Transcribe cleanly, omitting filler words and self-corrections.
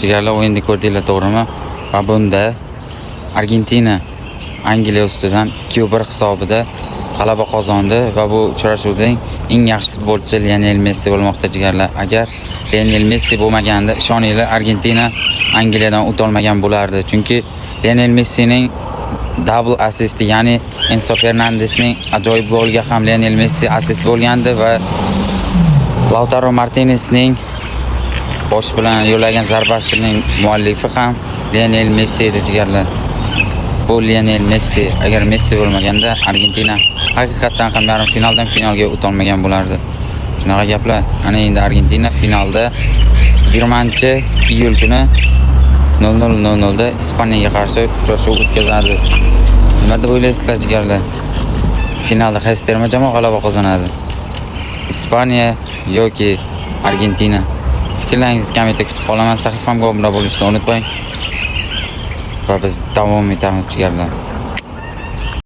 Jigarlar o'yinni ko'rdinglar, to'g'rimi? Va bunda Argentina Angliya ustidan 2-1 hisobida g'alaba qozondi va bu uchrashuvning eng yaxshi futbolchisi Lionel Messi bo'lmoqda, jigarlar. Agar Lionel Messi bo'lmaganda, ishoninglar, Argentina Angliyadan o'tolmagan bo'lardi. Chunki Lionel Messining double assisti, ya'ni Enzo Fernandesning ajoyib goliga ham Lionel Messi assist bo'lgandi va Lautaro Martinezning bosh bilan yo'llagan zarbasining muallifi ham Lionel Messi edi, jigarlar. Bu Lionel Messi, agar Messi bo'lmaganda Argentina haqiqatan ham yarim finaldan finalga o'tolmagan bo'lardi. Shunaqa gaplar. Ana endi Argentina finalda 20-iyul kuni 00:00 da Ispaniyaga qarshi uchrashuv o'tkazadi. Nima deb o'ylaysizlar, jigarlar? Finalda qaysi terma jamoa g'alaba qozonadi? Ispaniya yoki Argentina? Fikrlaringizni kommentda kutib qolaman. Sahifamga obuna bo'lishni unutmang. Va biz davom etamiz, jigarlar.